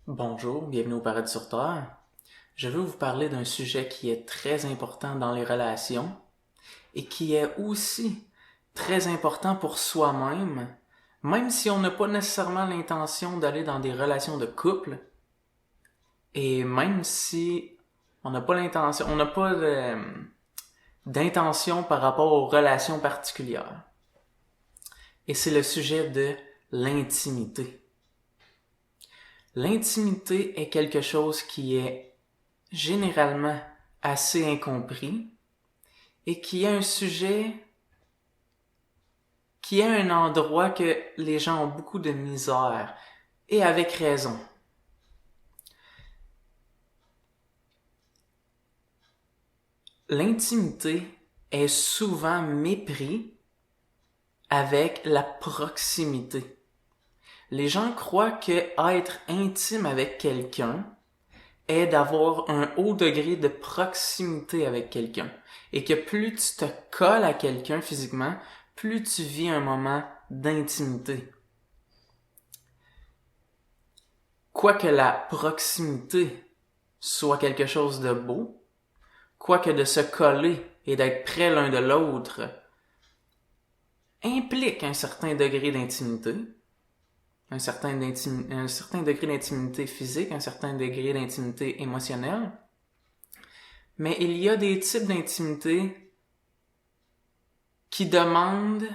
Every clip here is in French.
Bonjour, bienvenue au Paradis sur Terre. Je veux vous parler d'un sujet qui est très important dans les relations et qui est aussi très important pour soi-même, même si on n'a pas nécessairement l'intention d'aller dans des relations de couple et même si on n'a pas l'intention, on n'a pas d'intention par rapport aux relations particulières. Et c'est le sujet de l'intimité. L'intimité est quelque chose qui est généralement assez incompris et qui est un sujet, qui est un endroit que les gens ont beaucoup de misère et avec raison. L'intimité est souvent mépris avec la proximité. Les gens croient que être intime avec quelqu'un est d'avoir un haut degré de proximité avec quelqu'un. Et que plus tu te colles à quelqu'un physiquement, plus tu vis un moment d'intimité. Quoique la proximité soit quelque chose de beau, quoique de se coller et d'être près l'un de l'autre implique un certain degré d'intimité, un certain degré d'intimité physique, un certain degré d'intimité émotionnelle, mais il y a des types d'intimité qui demandent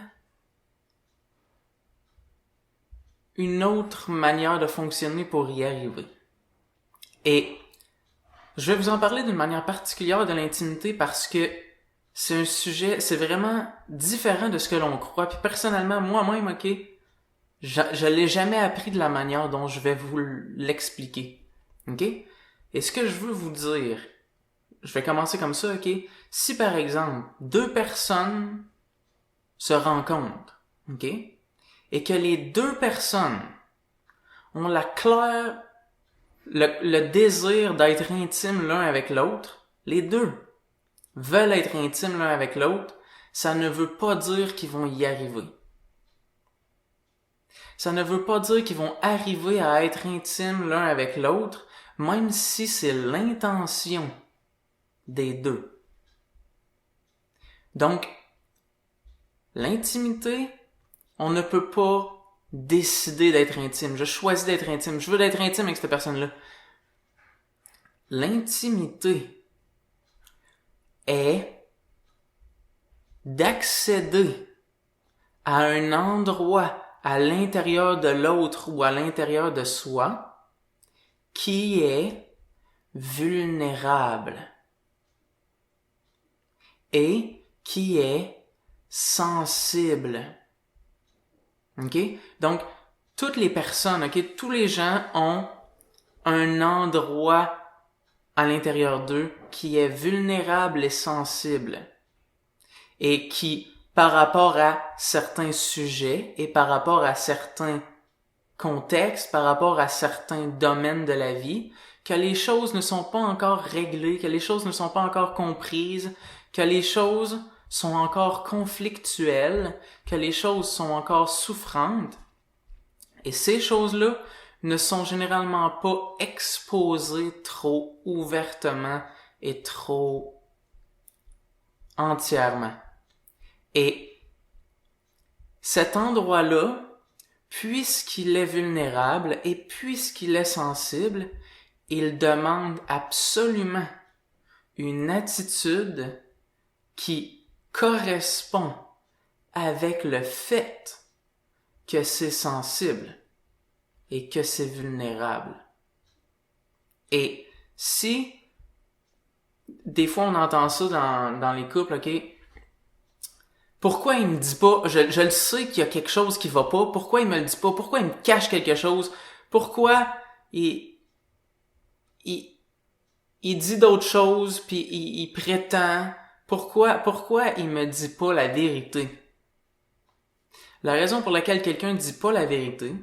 une autre manière de fonctionner pour y arriver. Et je vais vous en parler d'une manière particulière de l'intimité parce que c'est un sujet, c'est vraiment différent de ce que l'on croit. Puis personnellement, moi-même, je l'ai jamais appris de la manière dont je vais vous l'expliquer. Ok? Et ce que je veux vous dire, je vais commencer comme ça, ok? Si par exemple, deux personnes se rencontrent, ok? Et que les deux personnes ont le désir d'être intimes l'un avec l'autre, les deux veulent être intimes l'un avec l'autre, ça ne veut pas dire qu'ils vont y arriver. Ça ne veut pas dire qu'ils vont arriver à être intimes l'un avec l'autre, même si c'est l'intention des deux. Donc, l'intimité, on ne peut pas décider d'être intime. Je choisis d'être intime. Je veux être intime avec cette personne-là. L'intimité est d'accéder à un endroit à l'intérieur de l'autre ou à l'intérieur de soi qui est vulnérable et qui est sensible. OK? Donc, toutes les personnes, OK? Tous les gens ont un endroit à l'intérieur d'eux qui est vulnérable et sensible et qui, par rapport à certains sujets et par rapport à certains contextes, par rapport à certains domaines de la vie, que les choses ne sont pas encore réglées, que les choses ne sont pas encore comprises, que les choses sont encore conflictuelles, que les choses sont encore souffrantes. Et ces choses-là ne sont généralement pas exposées trop ouvertement et trop entièrement. Et cet endroit-là, puisqu'il est vulnérable et puisqu'il est sensible, il demande absolument une attitude qui correspond avec le fait que c'est sensible et que c'est vulnérable. Et si, des fois on entend ça dans les couples, ok, pourquoi il me dit pas, je le sais qu'il y a quelque chose qui va pas, pourquoi il me le dit pas, pourquoi il me cache quelque chose, pourquoi il, il dit d'autres choses puis il prétend, pourquoi il me dit pas la vérité? La raison pour laquelle quelqu'un dit pas la vérité,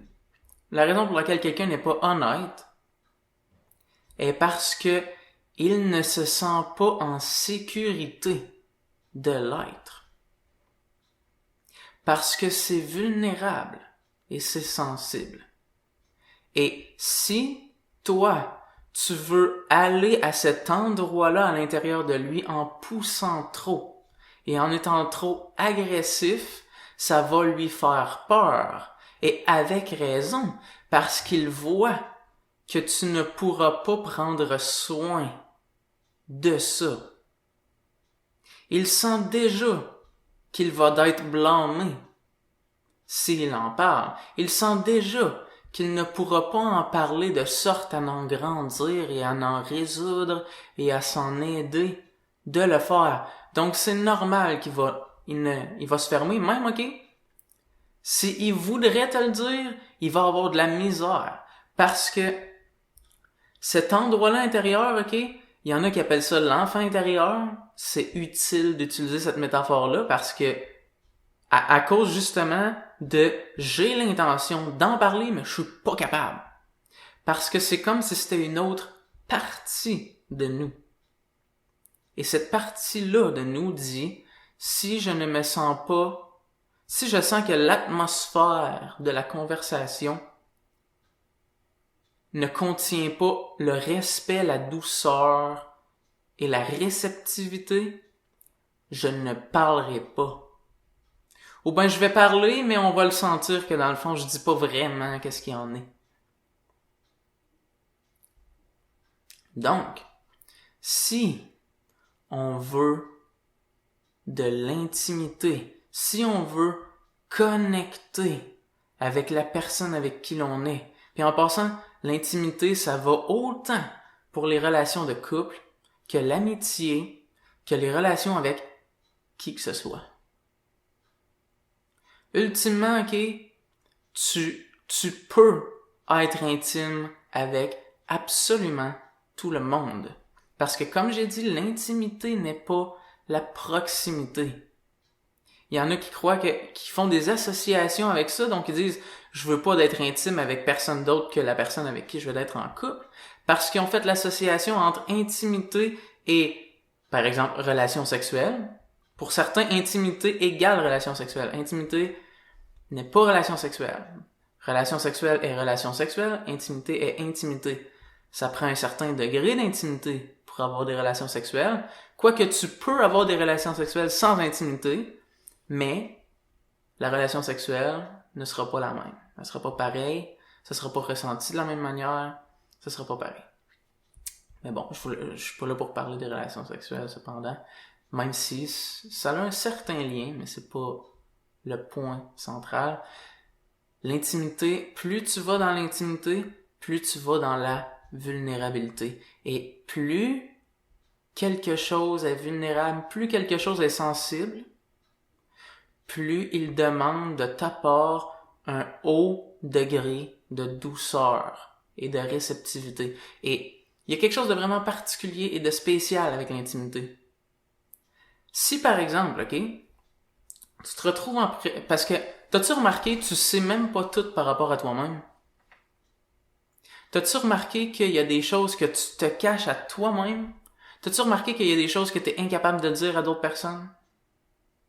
la raison pour laquelle quelqu'un n'est pas honnête, est parce que il ne se sent pas en sécurité de l'être. Parce que c'est vulnérable et c'est sensible. Et si toi, tu veux aller à cet endroit-là à l'intérieur de lui en poussant trop et en étant trop agressif, ça va lui faire peur. Et avec raison, parce qu'il voit que tu ne pourras pas prendre soin de ça. Il sent déjà qu'il va être blâmé s'il en parle. Il sent déjà qu'il ne pourra pas en parler de sorte à en grandir et à en résoudre et à s'en aider de le faire. Donc c'est normal il va se fermer, même, ok? S'il voudrait te le dire, il va avoir de la misère. Parce que cet endroit-là intérieur, ok? Il y en a qui appellent ça l'enfant intérieur. C'est utile d'utiliser cette métaphore-là parce que à cause justement de j'ai l'intention d'en parler, mais je suis pas capable. Parce que c'est comme si c'était une autre partie de nous. Et cette partie-là de nous dit, si je ne me sens pas, si je sens que l'atmosphère de la conversation ne contient pas le respect, la douceur et la réceptivité, je ne parlerai pas. Ou ben je vais parler, mais on va le sentir que dans le fond, je dis pas vraiment qu'est-ce qu'il y en est. Donc, si on veut de l'intimité, si on veut connecter avec la personne avec qui l'on est, puis en passant, l'intimité, ça va autant pour les relations de couple que l'amitié, que les relations avec qui que ce soit. Ultimement, ok, tu peux être intime avec absolument tout le monde. Parce que comme j'ai dit, l'intimité n'est pas la proximité. Il y en a qui croient qui font des associations avec ça, donc ils disent, je veux pas d'être intime avec personne d'autre que la personne avec qui je veux être en couple, parce qu'ils ont fait l'association entre intimité et, par exemple, relation sexuelle. Pour certains, intimité égale relation sexuelle. Intimité n'est pas relation sexuelle. Relation sexuelle est relation sexuelle, intimité est intimité. Ça prend un certain degré d'intimité pour avoir des relations sexuelles, quoique tu peux avoir des relations sexuelles sans intimité, mais la relation sexuelle ne sera pas la même. Elle sera pas pareille, ça sera pas ressenti de la même manière, ça sera pas pareil. Mais bon, je suis pas là pour parler des relations sexuelles cependant, même si ça a un certain lien, mais c'est pas le point central. L'intimité, plus tu vas dans l'intimité, plus tu vas dans la vulnérabilité. Et plus quelque chose est vulnérable, plus quelque chose est sensible, plus il demande de ta part un haut degré de douceur et de réceptivité. Et il y a quelque chose de vraiment particulier et de spécial avec l'intimité. Si par exemple, ok, tu te retrouves parce que, t'as-tu remarqué, tu sais même pas tout par rapport à toi-même? T'as-tu remarqué qu'il y a des choses que tu te caches à toi-même? T'as-tu remarqué qu'il y a des choses que t'es incapable de dire à d'autres personnes?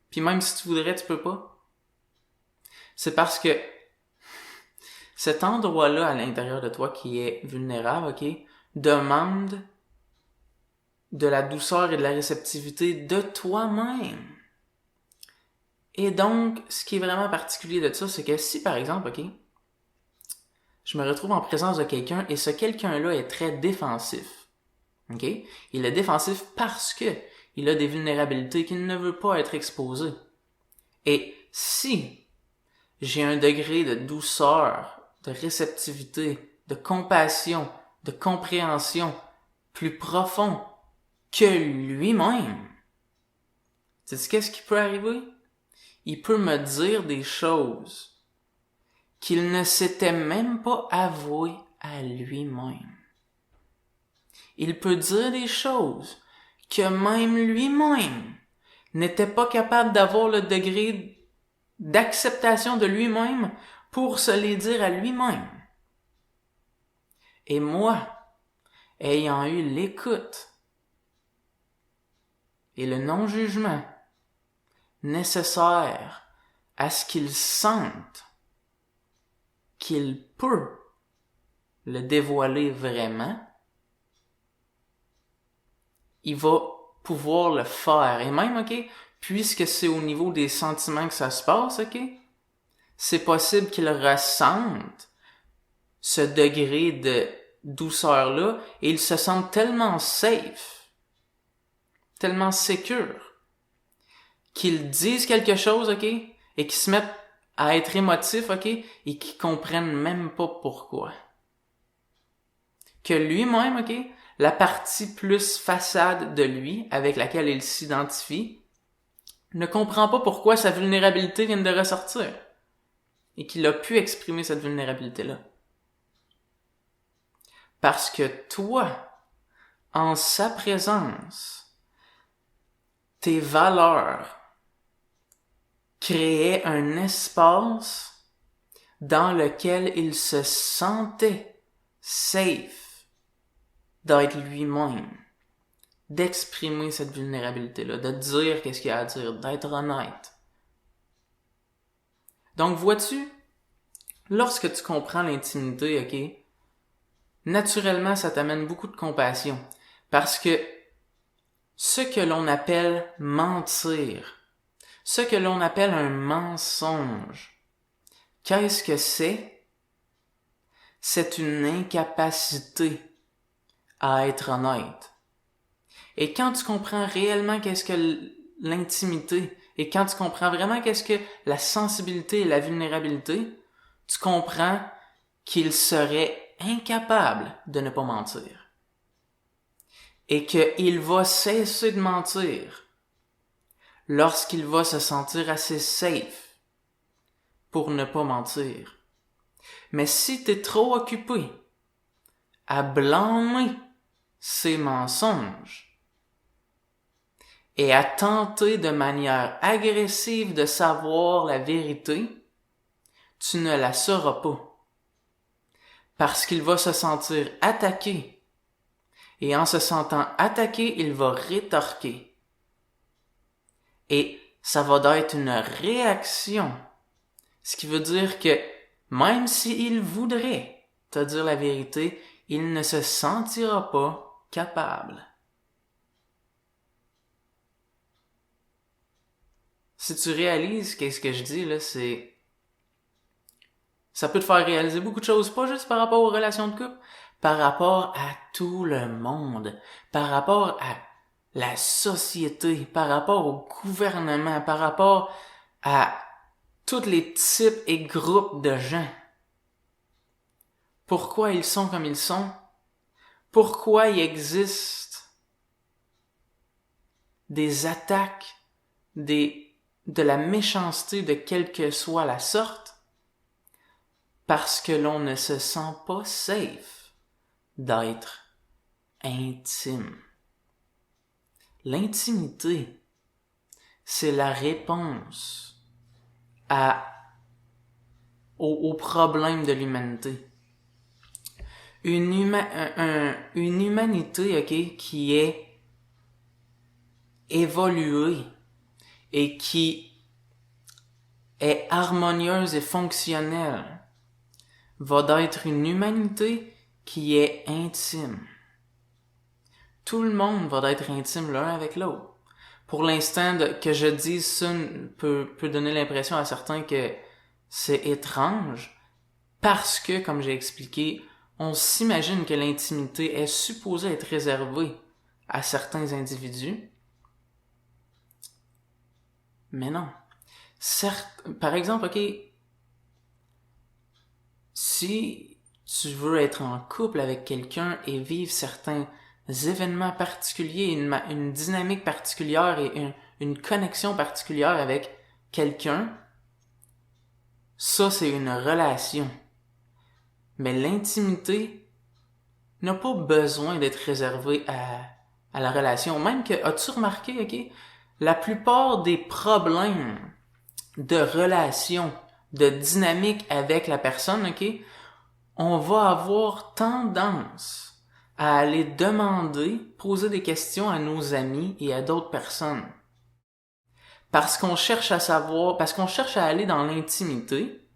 Puis même si tu voudrais, tu peux pas? C'est parce que cet endroit-là à l'intérieur de toi qui est vulnérable, ok, demande de la douceur et de la réceptivité de toi-même. Et donc, ce qui est vraiment particulier de ça, c'est que si, par exemple, ok, je me retrouve en présence de quelqu'un et ce quelqu'un-là est très défensif, ok, il est défensif parce que il a des vulnérabilités qu'il ne veut pas être exposé. Et si j'ai un degré de douceur, de réceptivité, de compassion, de compréhension plus profond que lui-même, sais-tu qu'est-ce qui peut arriver? Il peut me dire des choses qu'il ne s'était même pas avoué à lui-même. Il peut dire des choses que même lui-même n'était pas capable d'avoir le degré d'acceptation de lui-même pour se les dire à lui-même. Et moi, ayant eu l'écoute et le non-jugement nécessaire à ce qu'il sente qu'il peut le dévoiler vraiment, il va pouvoir le faire. Et même, ok, puisque c'est au niveau des sentiments que ça se passe, ok, c'est possible qu'il ressente ce degré de douceur-là et il se sent tellement safe, tellement secure, qu'ils disent quelque chose, ok, et qu'ils se mettent à être émotifs, ok, et qu'ils comprennent même pas pourquoi. Que lui-même, ok, la partie plus façade de lui, avec laquelle il s'identifie, ne comprend pas pourquoi sa vulnérabilité vient de ressortir. Et qu'il a pu exprimer cette vulnérabilité-là. Parce que toi, en sa présence, tes valeurs créaient un espace dans lequel il se sentait safe d'être lui-même, d'exprimer cette vulnérabilité-là, de dire qu'est-ce qu'il y a à dire, d'être honnête. Donc, vois-tu, lorsque tu comprends l'intimité, ok, naturellement, ça t'amène beaucoup de compassion. Parce que ce que l'on appelle mentir, ce que l'on appelle un mensonge, qu'est-ce que c'est? C'est une incapacité à être honnête. Et quand tu comprends réellement qu'est-ce que l'intimité, et quand tu comprends vraiment qu'est-ce que la sensibilité et la vulnérabilité, tu comprends qu'il serait incapable de ne pas mentir. Et qu'il va cesser de mentir lorsqu'il va se sentir assez safe pour ne pas mentir. Mais si t'es trop occupé à blâmer ses mensonges et à tenter de manière agressive de savoir la vérité, tu ne la sauras pas. Parce qu'il va se sentir attaqué. Et en se sentant attaqué, il va rétorquer. Et ça va être une réaction. Ce qui veut dire que même s'il voudrait te dire la vérité, il ne se sentira pas capable. Si tu réalises qu'est-ce que je dis là, ça peut te faire réaliser beaucoup de choses, pas juste par rapport aux relations de couple, par rapport à tout le monde, par rapport à la société, par rapport au gouvernement, par rapport à tous les types et groupes de gens. Pourquoi ils sont comme ils sont? Pourquoi il existe des attaques, de la méchanceté de quelle que soit la sorte? Parce que l'on ne se sent pas safe d'être intime. L'intimité, c'est la réponse au problème de l'humanité. Une humanité, ok, qui est évoluée et qui est harmonieuse et fonctionnelle va être une humanité qui est intime. Tout le monde va être intime l'un avec l'autre. Pour l'instant, que je dise ça peut donner l'impression à certains que c'est étrange, parce que, comme j'ai expliqué, on s'imagine que l'intimité est supposée être réservée à certains individus. Mais non. Certes, par exemple, ok, si tu veux être en couple avec quelqu'un et vivre certains événements particuliers, une dynamique particulière et une connexion particulière avec quelqu'un, ça c'est une relation. Mais l'intimité n'a pas besoin d'être réservée à la relation. Même que, as-tu remarqué, ok, la plupart des problèmes de relation, de dynamique avec la personne, ok, on va avoir tendance à aller demander, poser des questions à nos amis et à d'autres personnes. Parce qu'on cherche à savoir, parce qu'on cherche à aller dans l'intimité,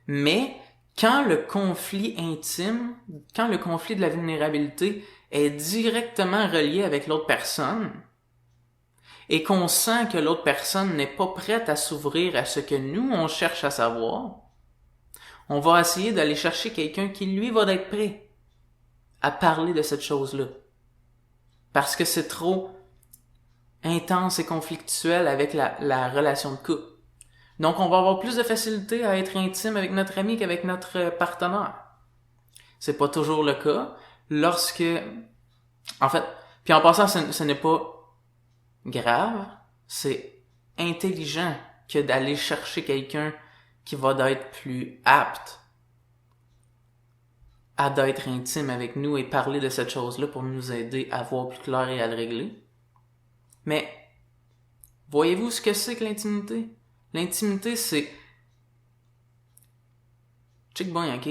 mais quand le conflit intime, quand le conflit de la vulnérabilité est directement relié avec l'autre personne, et qu'on sent que l'autre personne n'est pas prête à s'ouvrir à ce que nous, on cherche à savoir, on va essayer d'aller chercher quelqu'un qui, lui, va être prêt à parler de cette chose-là. Parce que c'est trop intense et conflictuel avec la relation de couple. Donc, on va avoir plus de facilité à être intime avec notre ami qu'avec notre partenaire. C'est pas toujours le cas. En fait, puis en passant, ce n'est pas grave, c'est intelligent que d'aller chercher quelqu'un qui va être plus apte à d'être intime avec nous et parler de cette chose-là pour nous aider à voir plus clair et à le régler. Mais, voyez-vous ce que c'est que l'intimité? L'intimité, c'est... Check bien, ok?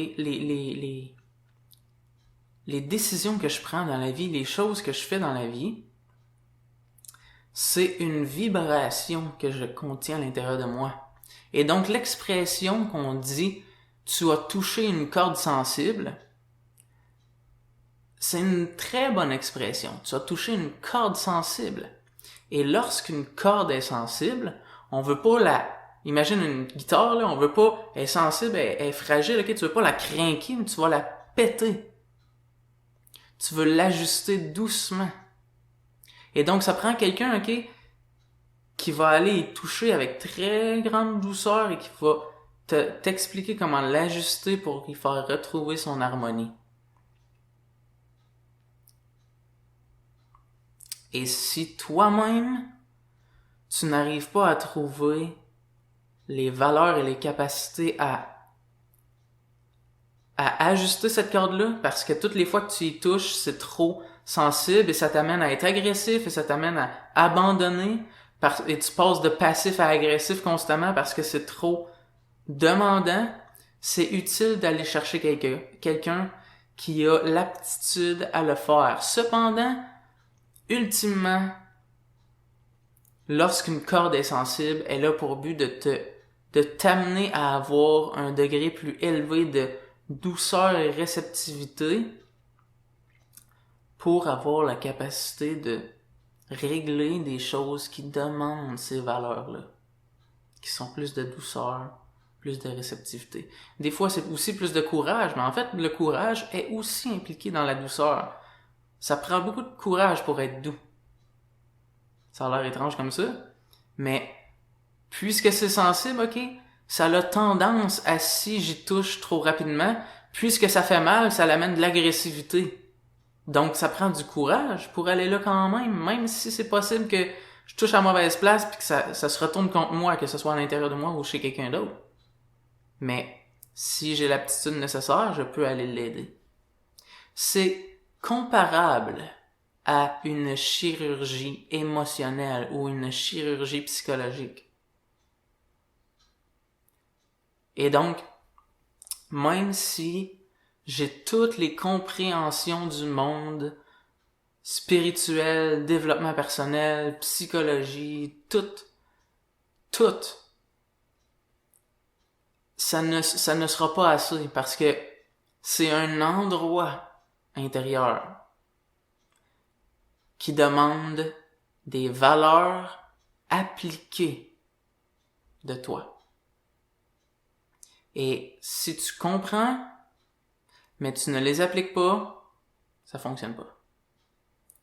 Les décisions que je prends dans la vie, les choses que je fais dans la vie, c'est une vibration que je contiens à l'intérieur de moi. Et donc, l'expression qu'on dit « tu as touché une corde sensible », c'est une très bonne expression. Tu as touché une corde sensible. Et lorsqu'une corde est sensible, on veut pas imagine une guitare, là, on veut pas, elle est sensible, elle est fragile, ok? Tu veux pas la crinquer, mais tu vas la péter. Tu veux l'ajuster doucement. Et donc, ça prend quelqu'un, ok, qui va aller y toucher avec très grande douceur et qui va t'expliquer comment l'ajuster pour y faire retrouver son harmonie. Et si toi-même, tu n'arrives pas à trouver les valeurs et les capacités à ajuster cette corde-là, parce que toutes les fois que tu y touches, c'est trop sensible et ça t'amène à être agressif et ça t'amène à abandonner et tu passes de passif à agressif constamment parce que c'est trop demandant, c'est utile d'aller chercher quelqu'un qui a l'aptitude à le faire. Cependant, ultimement, lorsqu'une corde est sensible, elle a pour but de t'amener à avoir un degré plus élevé de douceur et réceptivité pour avoir la capacité de régler des choses qui demandent ces valeurs-là, qui sont plus de douceur, plus de réceptivité. Des fois, c'est aussi plus de courage, mais en fait, le courage est aussi impliqué dans la douceur. Ça prend beaucoup de courage pour être doux. Ça a l'air étrange comme ça, mais puisque c'est sensible, ok, ça a tendance à, si j'y touche trop rapidement, puisque ça fait mal, ça l'amène de l'agressivité. Donc, ça prend du courage pour aller là quand même si c'est possible que je touche à mauvaise place puis que ça se retourne contre moi, que ce soit à l'intérieur de moi ou chez quelqu'un d'autre. Mais, si j'ai l'aptitude nécessaire, je peux aller l'aider. C'est comparable à une chirurgie émotionnelle ou une chirurgie psychologique. Et donc, même si j'ai toutes les compréhensions du monde spirituel, développement personnel, psychologie, tout, ça ne sera pas assez parce que c'est un endroit intérieur qui demande des valeurs appliquées de toi. Et si tu comprends, mais tu ne les appliques pas, ça fonctionne pas.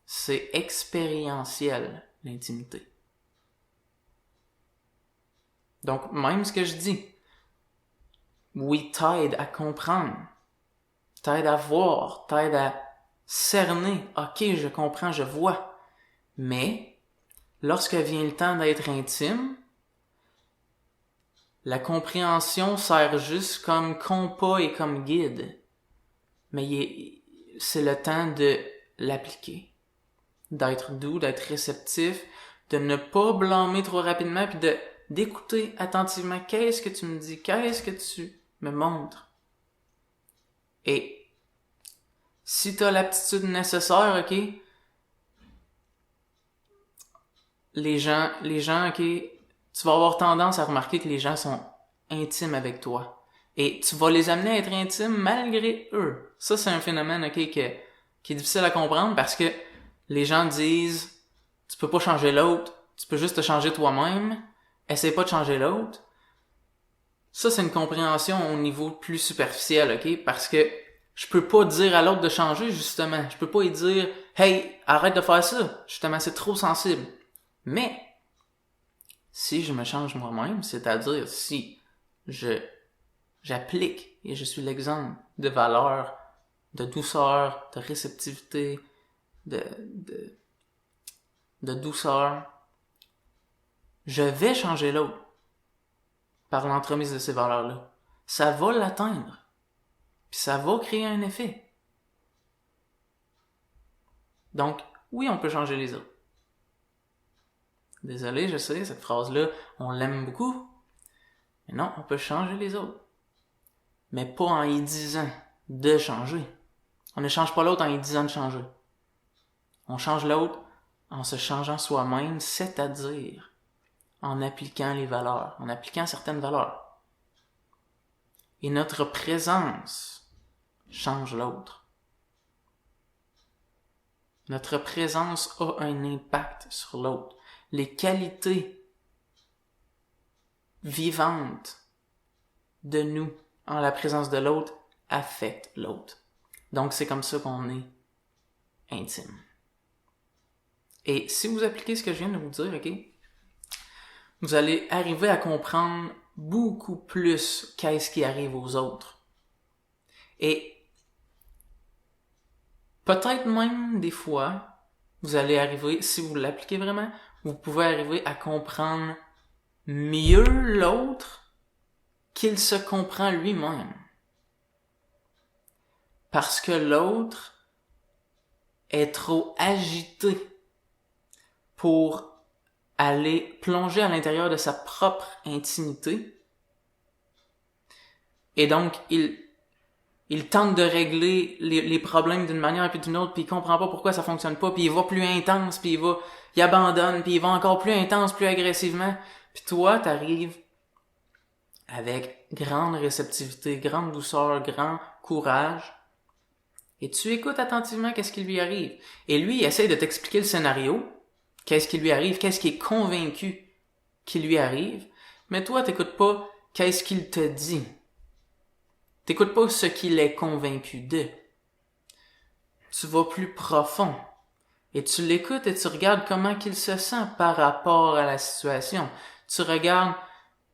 C'est expérientiel, l'intimité. Donc, même ce que je dis, oui, t'aide à comprendre, t'aide à voir, t'aide à cerner. Ok, je comprends, je vois. Mais, lorsque vient le temps d'être intime, la compréhension sert juste comme compas et comme guide. Mais c'est le temps de l'appliquer. D'être doux, d'être réceptif, de ne pas blâmer trop rapidement, puis d'écouter attentivement qu'est-ce que tu me dis, qu'est-ce que tu me montres. Et si tu as l'aptitude nécessaire, ok, les gens, ok, tu vas avoir tendance à remarquer que les gens sont intimes avec toi. Et tu vas les amener à être intimes malgré eux. Ça, c'est un phénomène, ok, qui est difficile à comprendre parce que les gens disent, tu peux pas changer l'autre, tu peux juste te changer toi-même, essaie pas de changer l'autre. Ça, c'est une compréhension au niveau plus superficiel, ok, parce que je peux pas dire à l'autre de changer, justement. Je peux pas lui dire, hey, arrête de faire ça. Justement, c'est trop sensible. Mais, si je me change moi-même, c'est-à-dire si j'applique et je suis l'exemple de valeur, de douceur, de réceptivité, de douceur, je vais changer l'autre par l'entremise de ces valeurs-là. Ça va l'atteindre. Puis ça va créer un effet. Donc, oui, on peut changer les autres. Désolé, je sais, cette phrase-là, on l'aime beaucoup. Mais non, on peut changer les autres. Mais pas en y disant de changer. On ne change pas l'autre en y disant de changer. On change l'autre en se changeant soi-même, c'est-à-dire en appliquant les valeurs, en appliquant certaines valeurs. Et notre présence change l'autre. Notre présence a un impact sur l'autre. Les qualités vivantes de nous en la présence de l'autre affectent l'autre. Donc c'est comme ça qu'on est intime. Et si vous appliquez ce que je viens de vous dire, ok, vous allez arriver à comprendre beaucoup plus qu'est-ce qui arrive aux autres. Et peut-être même des fois, vous allez arriver, si vous l'appliquez vraiment, vous pouvez arriver à comprendre mieux l'autre qu'il se comprend lui-même. Parce que l'autre est trop agité pour aller plonger à l'intérieur de sa propre intimité. Et donc, il tente de régler les problèmes d'une manière puis d'une autre, puis il comprend pas pourquoi ça fonctionne pas, puis il va plus intense, puis il abandonne, puis il va encore plus intense, plus agressivement. Puis toi, t'arrives avec grande réceptivité, grande douceur, grand courage, et tu écoutes attentivement qu'est-ce qui lui arrive. Et lui, il essaie de t'expliquer le scénario, qu'est-ce qui lui arrive, qu'est-ce qui est convaincu qui lui arrive, mais toi, t'écoutes pas qu'est-ce qu'il te dit. T'écoutes pas ce qu'il est convaincu de. Tu vas plus profond. Et tu l'écoutes et tu regardes comment qu'il se sent par rapport à la situation. Tu regardes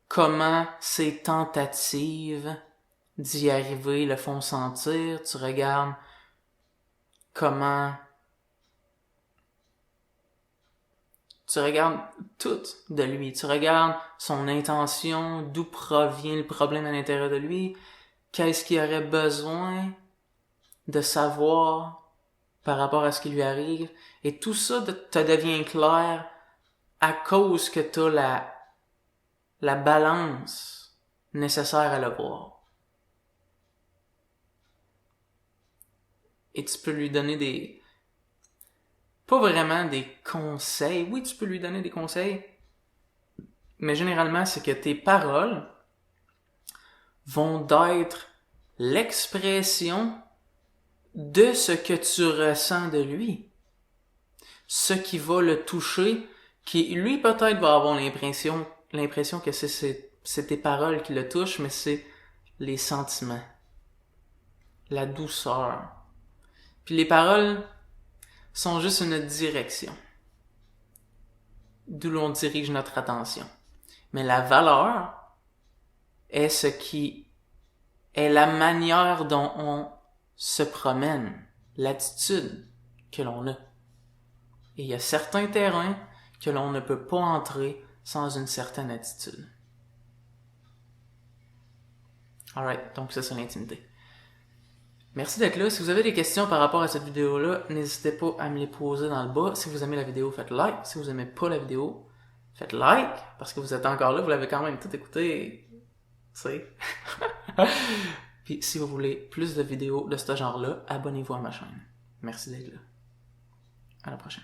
comment ses tentatives d'y arriver le font sentir. Tu regardes comment... Tu regardes tout de lui. Tu regardes son intention, d'où provient le problème à l'intérieur de lui, qu'est-ce qu'il aurait besoin de savoir par rapport à ce qui lui arrive. Et tout ça te devient clair à cause que tu as la balance nécessaire à le voir. Et tu peux lui donner pas vraiment des conseils. Oui, tu peux lui donner des conseils. Mais généralement, c'est que tes paroles vont être l'expression de ce que tu ressens de lui. Ce qui va le toucher, qui lui peut-être va avoir l'impression que c'est tes paroles qui le touchent, mais c'est les sentiments, la douceur. Puis les paroles sont juste une direction d'où l'on dirige notre attention. Mais la valeur est ce qui est la manière dont on se promène, l'attitude que l'on a. Et il y a certains terrains que l'on ne peut pas entrer sans une certaine attitude. Alright, donc ça c'est l'intimité. Merci d'être là. Si vous avez des questions par rapport à cette vidéo-là, n'hésitez pas à me les poser dans le bas. Si vous aimez la vidéo, faites like. Si vous aimez pas la vidéo, faites like, parce que vous êtes encore là, vous l'avez quand même tout écouté. C'est. Puis si vous voulez plus de vidéos de ce genre-là, abonnez-vous à ma chaîne. Merci d'être là. À la prochaine.